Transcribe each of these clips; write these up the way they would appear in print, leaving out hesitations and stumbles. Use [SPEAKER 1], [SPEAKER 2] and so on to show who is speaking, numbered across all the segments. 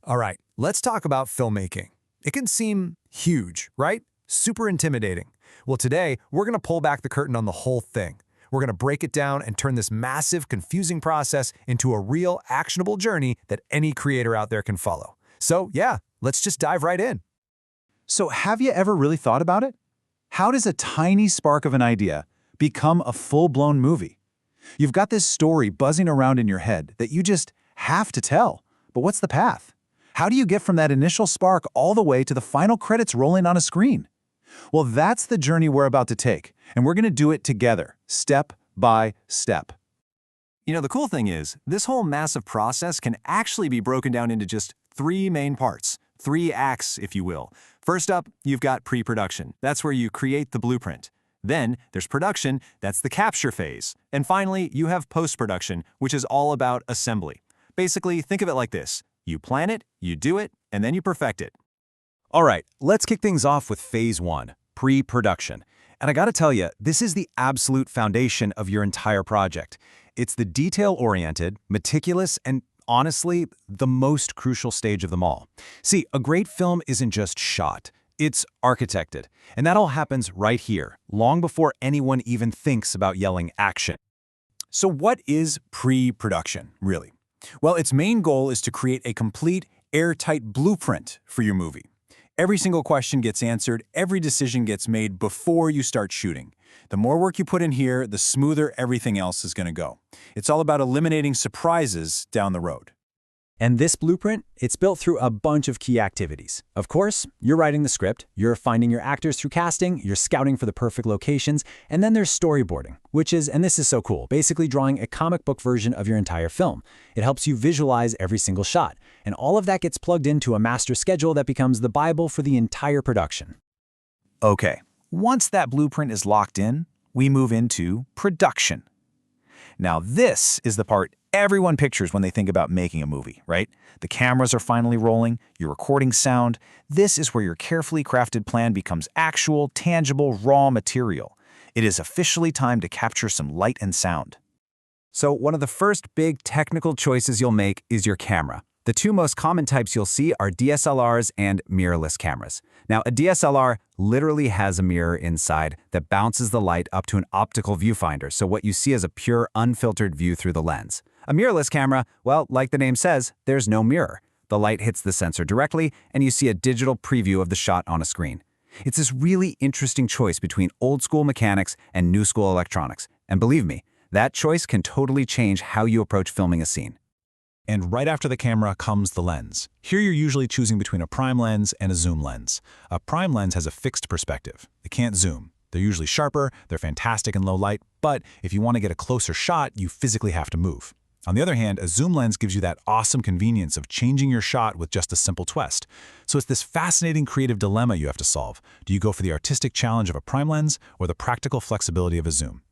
[SPEAKER 1] All right, let's talk about filmmaking. It can seem huge, right? Super intimidating. Well, today, we're going to pull back the curtain on the whole thing. We're going to break it down and turn this massive, confusing process into a real, actionable journey that any creator out there can follow. So, yeah, let's just dive right in.
[SPEAKER 2] So have you ever really thought about it? How does a tiny spark of an idea become a full-blown movie? You've got this story buzzing around in your head that you just have to tell. But what's the path? How do you get from that initial spark all the way to the final credits rolling on a screen? Well, that's the journey we're about to take, and we're going to do it together, step by step.
[SPEAKER 3] You know, the cool thing is, this whole massive process can actually be broken down into just three main parts, three acts, if you will. First up, you've got pre-production. That's where you create the blueprint. Then there's production, that's the capture phase. And finally, you have post-production, which is all about assembly. Basically, think of it like this. You plan it, you do it, and then you perfect it.
[SPEAKER 2] All right, let's kick things off with phase one, pre-production. And I gotta tell you, this is the absolute foundation of your entire project. It's the detail-oriented, meticulous, and honestly, the most crucial stage of them all. See, a great film isn't just shot, it's architected. And that all happens right here, long before anyone even thinks about yelling action.
[SPEAKER 4] So what is pre-production, really? Well, its main goal is to create a complete, airtight blueprint for your movie. Every single question gets answered, every decision gets made before you start shooting. The more work you put in here, the smoother everything else is going to go. It's all about eliminating surprises down the road.
[SPEAKER 5] And this blueprint, it's built through a bunch of key activities. Of course, you're writing the script, you're finding your actors through casting, you're scouting for the perfect locations, and then there's storyboarding, which is, and this is so cool, basically drawing a comic book version of your entire film. It helps you visualize every single shot, and all of that gets plugged into a master schedule that becomes the Bible for the entire production.
[SPEAKER 4] Okay, once that blueprint is locked in, we move into production. Now this is the part everyone pictures when they think about making a movie, right? The cameras are finally rolling, you're recording sound. This is where your carefully crafted plan becomes actual, tangible, raw material. It is officially time to capture some light and sound.
[SPEAKER 3] So one of the first big technical choices you'll make is your camera. The two most common types you'll see are DSLRs and mirrorless cameras. Now, a DSLR literally has a mirror inside that bounces the light up to an optical viewfinder, so what you see is a pure, unfiltered view through the lens. A mirrorless camera, well, like the name says, there's no mirror. The light hits the sensor directly, and you see a digital preview of the shot on a screen. It's this really interesting choice between old-school mechanics and new-school electronics. And believe me, that choice can totally change how you approach filming a scene.
[SPEAKER 2] And right after the camera comes the lens. Here you're usually choosing between a prime lens and a zoom lens. A prime lens has a fixed perspective. It can't zoom. They're usually sharper, they're fantastic in low light, but if you want to get a closer shot, you physically have to move. On the other hand, a zoom lens gives you that awesome convenience of changing your shot with just a simple twist. So it's this fascinating creative dilemma you have to solve. Do you go for the artistic challenge of a prime lens or the practical flexibility of a zoom?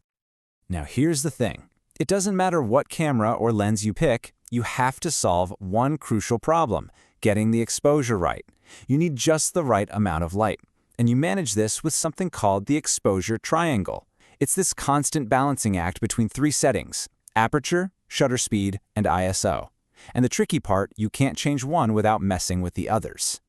[SPEAKER 5] Now here's the thing. It doesn't matter what camera or lens you pick, you have to solve one crucial problem, getting the exposure right. You need just the right amount of light. And you manage this with something called the exposure triangle. It's this constant balancing act between three settings: aperture, shutter speed, and ISO. And the tricky part, you can't change one without messing with the others.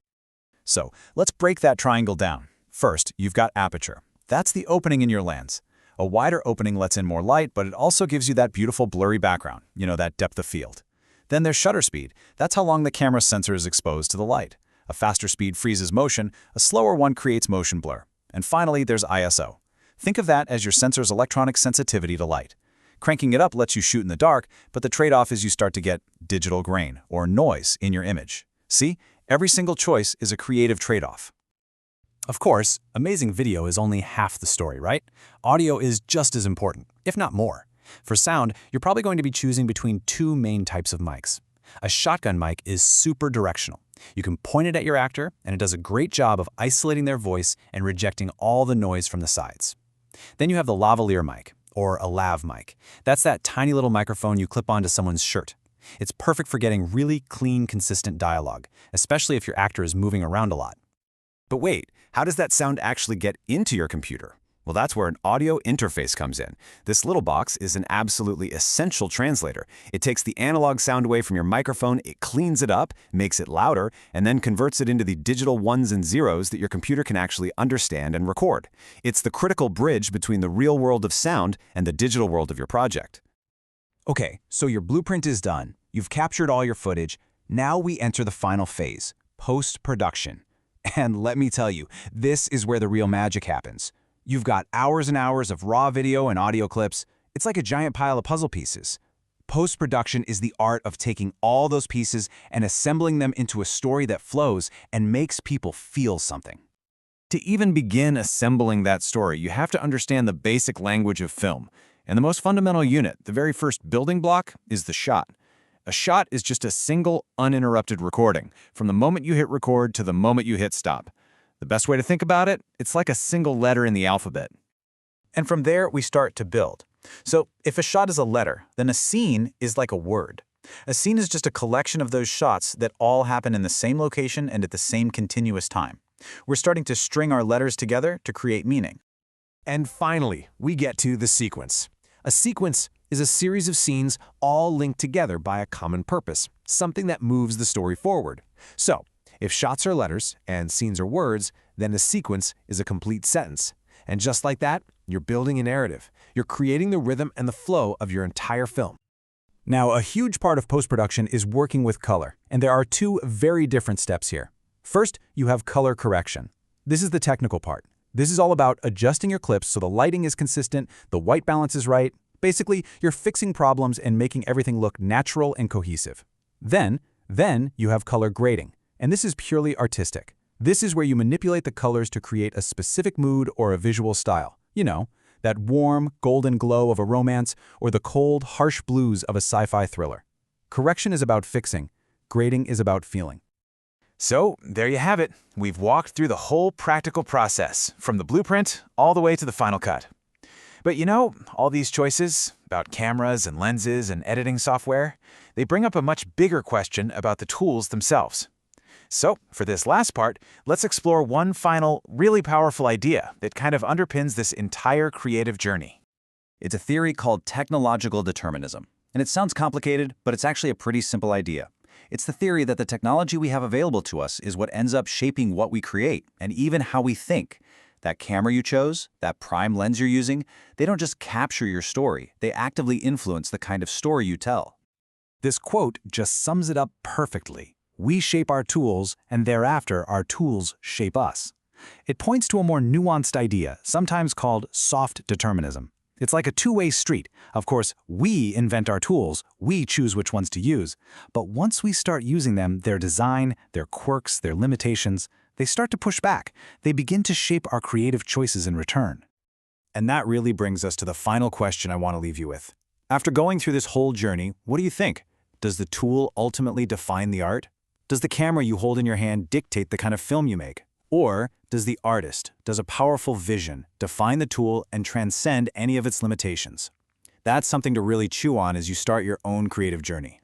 [SPEAKER 4] So let's break that triangle down. First, you've got aperture. That's the opening in your lens. A wider opening lets in more light, but it also gives you that beautiful blurry background, that depth of field. Then there's shutter speed. That's how long the camera sensor is exposed to the light. A faster speed freezes motion, a slower one creates motion blur. And finally, there's ISO. Think of that as your sensor's electronic sensitivity to light. Cranking it up lets you shoot in the dark, but the trade-off is you start to get digital grain, or noise, in your image. See? Every single choice is a creative trade-off.
[SPEAKER 5] Of course, amazing video is only half the story, right? Audio is just as important, if not more. For sound, you're probably going to be choosing between two main types of mics. A shotgun mic is super directional. You can point it at your actor, and it does a great job of isolating their voice and rejecting all the noise from the sides. Then you have the lavalier mic, or a lav mic. That's that tiny little microphone you clip onto someone's shirt. It's perfect for getting really clean, consistent dialogue, especially if your actor is moving around a lot.
[SPEAKER 3] But wait, how does that sound actually get into your computer? Well, that's where an audio interface comes in. This little box is an absolutely essential translator. It takes the analog sound wave from your microphone, it cleans it up, makes it louder, and then converts it into the digital ones and zeros that your computer can actually understand and record. It's the critical bridge between the real world of sound and the digital world of your project.
[SPEAKER 5] Okay, so your blueprint is done. You've captured all your footage. Now we enter the final phase, post-production. And let me tell you, this is where the real magic happens. You've got hours and hours of raw video and audio clips. It's like a giant pile of puzzle pieces. Post-production is the art of taking all those pieces and assembling them into a story that flows and makes people feel something.
[SPEAKER 4] To even begin assembling that story, you have to understand the basic language of film. And the most fundamental unit, the very first building block, is the shot. A shot is just a single, uninterrupted recording, from the moment you hit record to the moment you hit stop. The best way to think about it, it's like a single letter in the alphabet.
[SPEAKER 5] And from there, we start to build. So if a shot is a letter, then a scene is like a word. A scene is just a collection of those shots that all happen in the same location and at the same continuous time. We're starting to string our letters together to create meaning.
[SPEAKER 1] And finally, we get to the sequence. A sequence is a series of scenes all linked together by a common purpose, something that moves the story forward. So, if shots are letters and scenes are words, then a sequence is a complete sentence. And just like that, you're building a narrative. You're creating the rhythm and the flow of your entire film.
[SPEAKER 5] Now, a huge part of post-production is working with color, and there are two very different steps here. First, you have color correction. This is the technical part. This is all about adjusting your clips so the lighting is consistent, the white balance is right. Basically, you're fixing problems and making everything look natural and cohesive. Then you have color grading. And this is purely artistic. This is where you manipulate the colors to create a specific mood or a visual style. You know, that warm, golden glow of a romance or the cold, harsh blues of a sci-fi thriller. Correction is about fixing. Grading is about feeling.
[SPEAKER 4] So, there you have it. We've walked through the whole practical process, from the blueprint all the way to the final cut. But you know, all these choices about cameras and lenses and editing software, they bring up a much bigger question about the tools themselves. So, for this last part, let's explore one final, really powerful idea that kind of underpins this entire creative journey.
[SPEAKER 3] It's a theory called technological determinism. And it sounds complicated, but it's actually a pretty simple idea. It's the theory that the technology we have available to us is what ends up shaping what we create and even how we think. That camera you chose, that prime lens you're using, they don't just capture your story, they actively influence the kind of story you tell.
[SPEAKER 5] This quote just sums it up perfectly. We shape our tools, and thereafter our tools shape us. It points to a more nuanced idea, sometimes called soft determinism. It's like a two-way street. Of course, we invent our tools, we choose which ones to use. But once we start using them, their design, their quirks, their limitations, they start to push back. They begin to shape our creative choices in return. And that really brings us to the final question I want to leave you with. After going through this whole journey, what do you think? Does the tool ultimately define the art? Does the camera you hold in your hand dictate the kind of film you make? Or does the artist, does a powerful vision define the tool and transcend any of its limitations? That's something to really chew on as you start your own creative journey.